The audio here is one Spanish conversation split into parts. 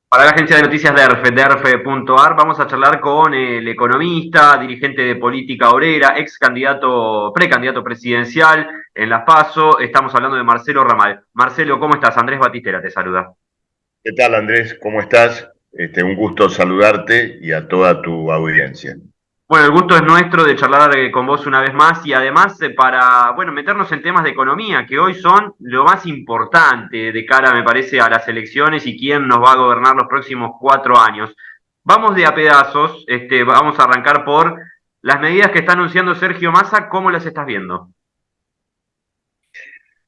Para la agencia de noticias DERF, derf.ar, vamos a charlar con el economista, dirigente de política obrera, ex candidato, precandidato presidencial en las PASO. Estamos hablando de Marcelo Ramal. Marcelo, ¿cómo estás? Andrés Batistera te saluda. ¿Qué tal, Andrés? ¿Cómo estás? Un gusto saludarte y a toda tu audiencia. Bueno, el gusto es nuestro de charlar con vos una vez más y además para, bueno, meternos en temas de economía, que hoy son lo más importante de cara, me parece, a las elecciones y quién nos va a gobernar los próximos 4 años. Vamos de a pedazos, vamos a arrancar por las medidas que está anunciando Sergio Massa, ¿cómo las estás viendo?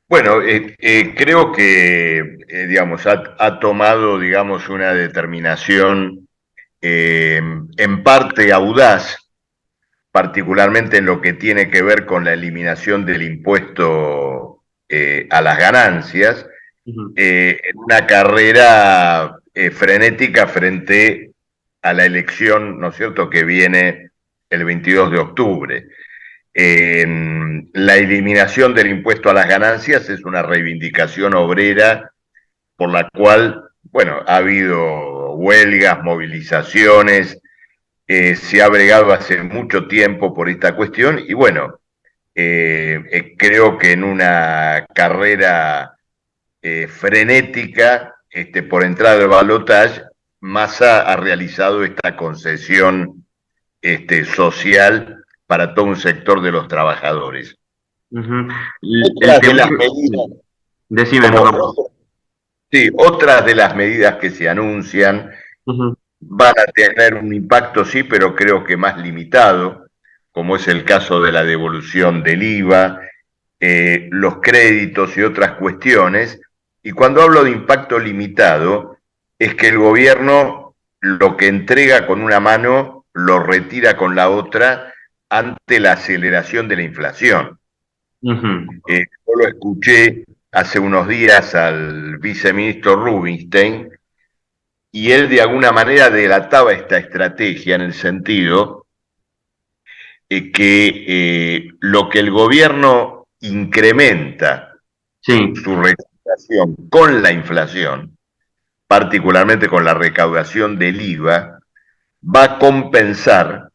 Bueno, creo que, digamos, ha tomado, digamos, una determinación en parte audaz, particularmente en lo que tiene que ver con la eliminación del impuesto a las ganancias, Ujú. en una carrera frenética frente a la elección, ¿no es cierto?, que viene el 22 de octubre. La eliminación del impuesto a las ganancias es una reivindicación obrera por la cual, bueno, ha habido huelgas, movilizaciones, se ha bregado hace mucho tiempo por esta cuestión y bueno, creo que en una carrera frenética por entrar al balotaje, Massa ha realizado esta concesión social para todo un sector de los trabajadores. Ujú. El Otras de temor, las medidas, decime, como perdón. sí, otras de las medidas que se anuncian Ujú. van a tener un impacto, sí, pero creo que más limitado, como es el caso de la devolución del IVA, los créditos y otras cuestiones. Y cuando hablo de impacto limitado, es que el gobierno lo que entrega con una mano lo retira con la otra ante la aceleración de la inflación. Ujú. Yo lo escuché hace unos días al viceministro Rubinstein y él de alguna manera delataba esta estrategia en el sentido que lo que el gobierno incrementa Sí. su recaudación con la inflación, particularmente con la recaudación del IVA, va a compensar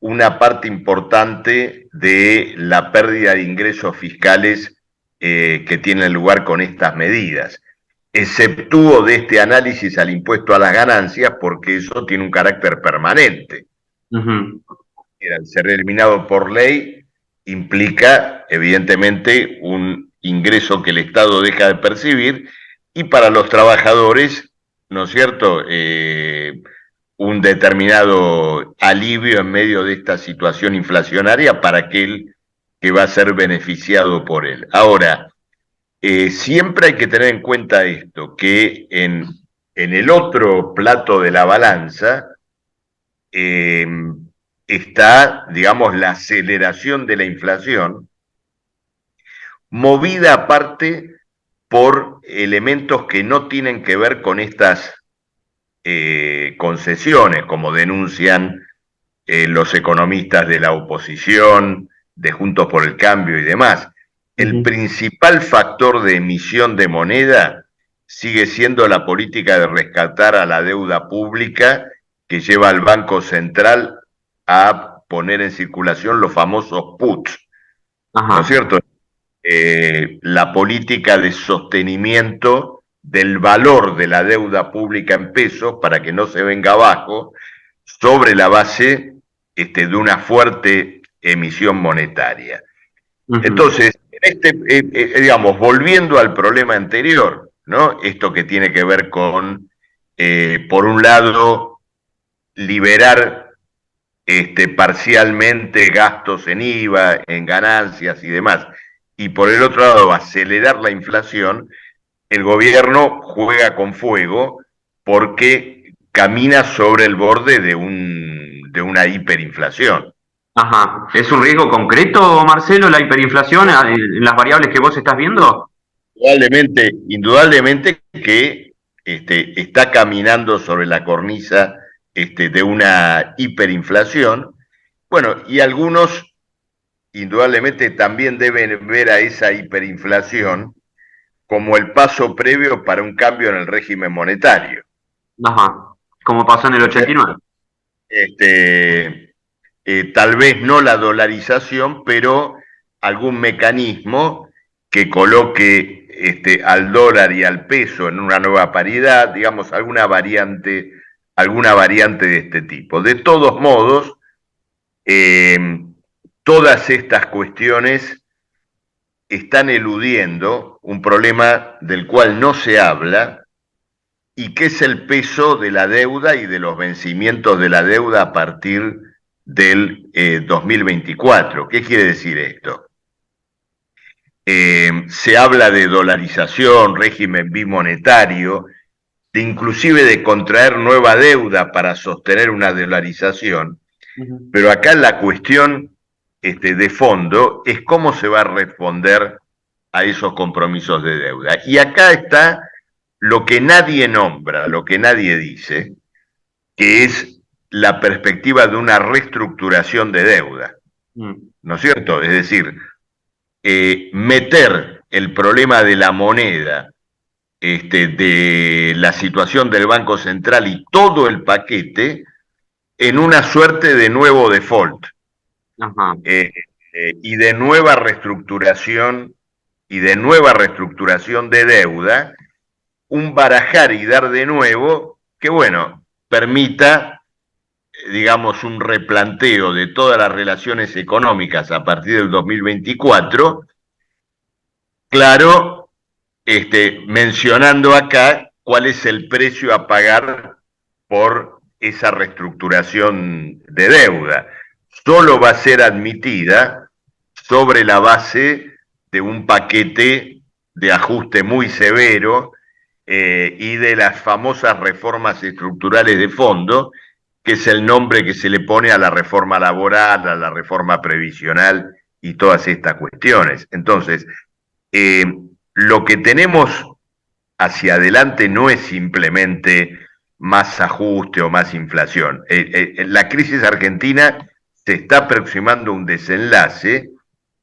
una parte importante de la pérdida de ingresos fiscales que tienen lugar con estas medidas. Exceptúo de este análisis al impuesto a las ganancias porque eso tiene un carácter permanente. Ujú. Al ser eliminado por ley, implica evidentemente un ingreso que el Estado deja de percibir y para los trabajadores, ¿no es cierto?, un determinado alivio en medio de esta situación inflacionaria para aquel que va a ser beneficiado por él. Ahora, siempre hay que tener en cuenta esto, que en el otro plato de la balanza eh, está, digamos, la aceleración de la inflación, movida aparte por elementos que no tienen que ver con estas concesiones, como denuncian los economistas de la oposición, de Juntos por el Cambio y demás. El Ujú. principal factor de emisión de moneda sigue siendo la política de rescatar a la deuda pública que lleva al Banco Central a poner en circulación los famosos puts, ¿no es Ajá. cierto? La política de sostenimiento del valor de la deuda pública en pesos para que no se venga abajo sobre la base de una fuerte emisión monetaria. Ujú. Entonces, digamos, volviendo al problema anterior, ¿no? Esto que tiene que ver con, por un lado, liberar parcialmente gastos en IVA, en ganancias y demás, y por el otro lado, acelerar la inflación, el gobierno juega con fuego porque camina sobre el borde de una hiperinflación. Ajá. ¿Es un riesgo concreto, Marcelo, la hiperinflación en las variables que vos estás viendo? Indudablemente que está caminando sobre la cornisa de una hiperinflación. Bueno, y algunos indudablemente también deben ver a esa hiperinflación como el paso previo para un cambio en el régimen monetario. Ajá, como pasó en el 89. Este, Tal vez no la dolarización, pero algún mecanismo que coloque al dólar y al peso en una nueva paridad, digamos, alguna variante de este tipo. De todos modos, eh, todas estas cuestiones están eludiendo un problema del cual no se habla y que es el peso de la deuda y de los vencimientos de la deuda a partir del 2024. ¿Qué quiere decir esto? Se habla de dolarización, régimen bimonetario, de inclusive de contraer nueva deuda para sostener una dolarización, Ujú. pero acá la cuestión de fondo es cómo se va a responder a esos compromisos de deuda. Y acá está lo que nadie nombra, lo que nadie dice, que es la perspectiva de una reestructuración de deuda, Mm. ¿no es cierto? Es decir, meter el problema de la moneda, de la situación del Banco Central y todo el paquete en una suerte de nuevo default Ajá. eh, y de nueva reestructuración de deuda, un barajar y dar de nuevo que, bueno, permita, digamos, un replanteo de todas las relaciones económicas a partir del 2024, claro, mencionando acá cuál es el precio a pagar por esa reestructuración de deuda. Solo va a ser admitida sobre la base de un paquete de ajuste muy severo y de las famosas reformas estructurales de fondo, que es el nombre que se le pone a la reforma laboral, a la reforma previsional y todas estas cuestiones. Entonces, eh, lo que tenemos hacia adelante no es simplemente más ajuste o más inflación. La crisis argentina se está aproximando a un desenlace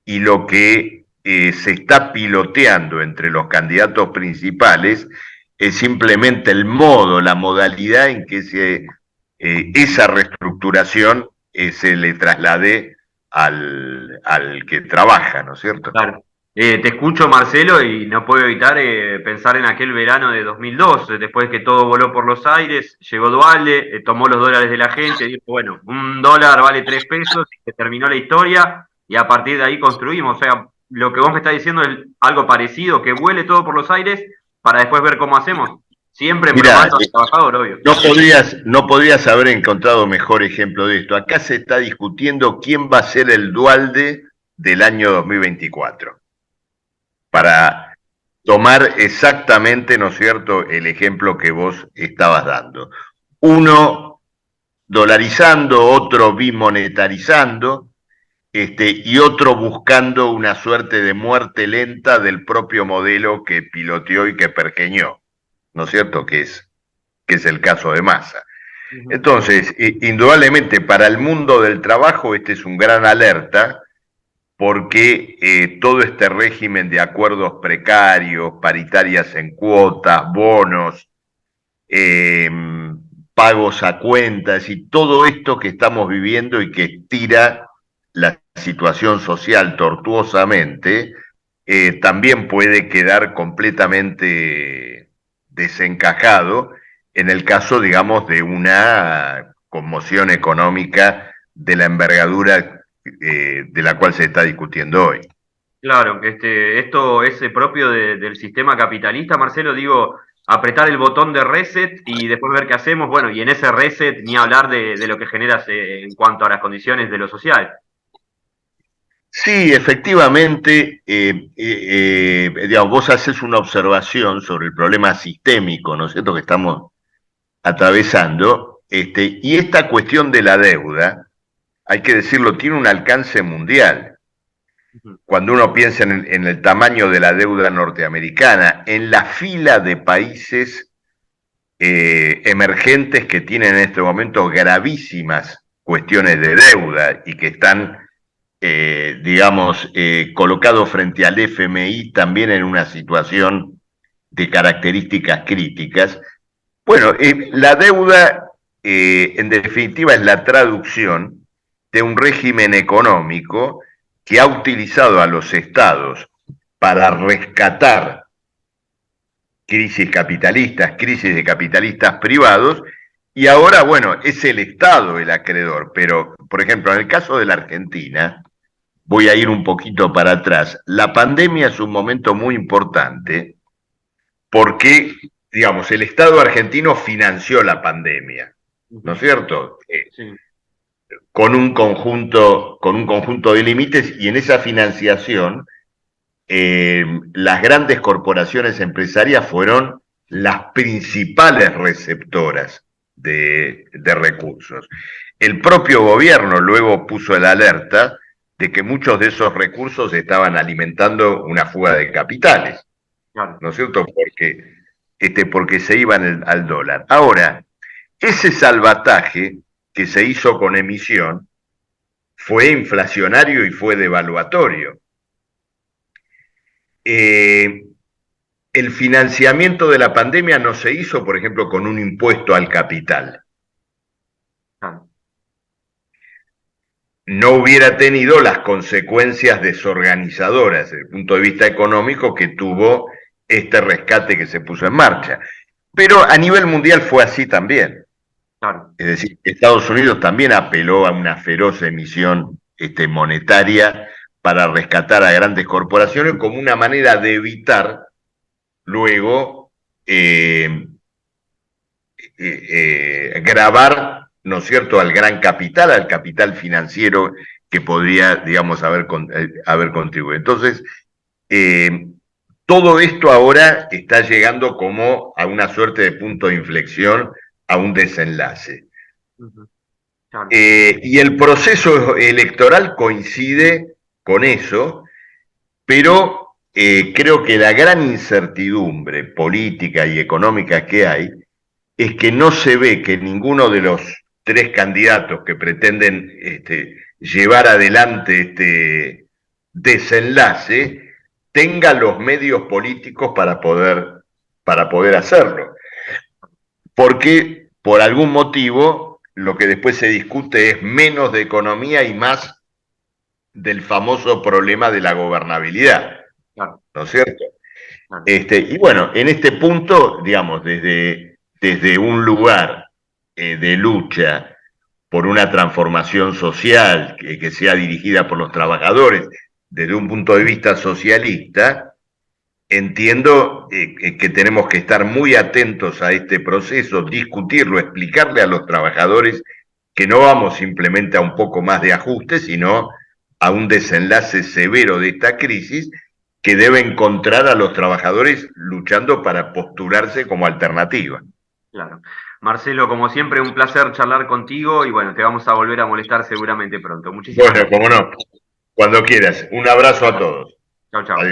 y lo que se está piloteando entre los candidatos principales es simplemente el modo, la modalidad en que esa reestructuración se le traslade al que trabaja, ¿no es cierto? Claro. Te escucho, Marcelo, y no puedo evitar pensar en aquel verano de 2002, después que todo voló por los aires, llegó Dualde, tomó los dólares de la gente, dijo, bueno, un dólar vale 3 pesos, y se terminó la historia, y a partir de ahí construimos. O sea, lo que vos me estás diciendo es algo parecido, que vuele todo por los aires para después ver cómo hacemos. Siempre Mira, embromando al trabajador, obvio. no podrías haber encontrado mejor ejemplo de esto. Acá se está discutiendo quién va a ser el Dualde del año 2024, para tomar exactamente, ¿no es cierto?, el ejemplo que vos estabas dando. Uno dolarizando, otro bimonetarizando, y otro buscando una suerte de muerte lenta del propio modelo que piloteó y que pergeñó, ¿no es cierto?, que es el caso de Massa. Ujú. Entonces, indudablemente para el mundo del trabajo este es un gran alerta porque todo este régimen de acuerdos precarios, paritarias en cuotas, bonos, eh, pagos a cuentas y todo esto que estamos viviendo y que estira la situación social tortuosamente, también puede quedar completamente desencajado en el caso, digamos, de una conmoción económica de la envergadura de la cual se está discutiendo hoy. Claro, esto es propio del sistema capitalista, Marcelo, digo, apretar el botón de reset y después ver qué hacemos, bueno, y en ese reset ni hablar de lo que generas en cuanto a las condiciones de lo social. Sí, efectivamente, digamos, vos haces una observación sobre el problema sistémico, ¿no es cierto?, que estamos atravesando, y esta cuestión de la deuda, hay que decirlo, tiene un alcance mundial. Ujú. Cuando uno piensa en el tamaño de la deuda norteamericana, en la fila de países emergentes que tienen en este momento gravísimas cuestiones de deuda y que están, digamos, colocados frente al FMI también en una situación de características críticas, Bueno, la deuda, en definitiva, es la traducción de un régimen económico que ha utilizado a los estados para rescatar crisis de capitalistas privados, y ahora, bueno, es el Estado el acreedor. Pero, por ejemplo, en el caso de la Argentina, voy a ir un poquito para atrás, la pandemia es un momento muy importante porque, digamos, el Estado argentino financió la pandemia, ¿no es cierto? Sí, Con un conjunto de límites, y en esa financiación las grandes corporaciones empresarias fueron las principales receptoras de recursos. El propio gobierno luego puso la alerta de que muchos de esos recursos estaban alimentando una fuga de capitales, claro. ¿no es cierto? Porque se iban al dólar. Ahora, ese salvataje que se hizo con emisión fue inflacionario y fue devaluatorio. Eh, el financiamiento de la pandemia no se hizo, por ejemplo, con un impuesto al capital. Claro. No hubiera tenido las consecuencias desorganizadoras desde el punto de vista económico que tuvo este rescate que se puso en marcha. Pero a nivel mundial fue así también. Claro. Es decir, Estados Unidos también apeló a una feroz emisión monetaria para rescatar a grandes corporaciones como una manera de evitar luego grabar, ¿no es cierto?, al gran capital, al capital financiero que podría, digamos, haber contribuido. Entonces, eh, todo esto ahora está llegando como a una suerte de punto de inflexión, a un desenlace. Claro. Y el proceso electoral coincide con eso, pero creo que la gran incertidumbre política y económica que hay es que no se ve que ninguno de los tres candidatos que pretenden llevar adelante este desenlace tenga los medios políticos para poder hacerlo. Porque por algún motivo lo que después se discute es menos de economía y más del famoso problema de la gobernabilidad, Claro. ¿no es cierto? Claro. Y bueno, en este punto, digamos, desde un lugar de lucha por una transformación social que sea dirigida por los trabajadores, desde un punto de vista socialista, entiendo que tenemos que estar muy atentos a este proceso, discutirlo, explicarle a los trabajadores que no vamos simplemente a un poco más de ajuste, sino a un desenlace severo de esta crisis que debe encontrar a los trabajadores luchando para postularse como alternativa. Claro. Marcelo, como siempre, un placer charlar contigo y bueno, te vamos a volver a molestar seguramente pronto. Muchísimas Bueno, gracias. como no, cuando quieras. Un abrazo a todos. Chao, chao. Adiós.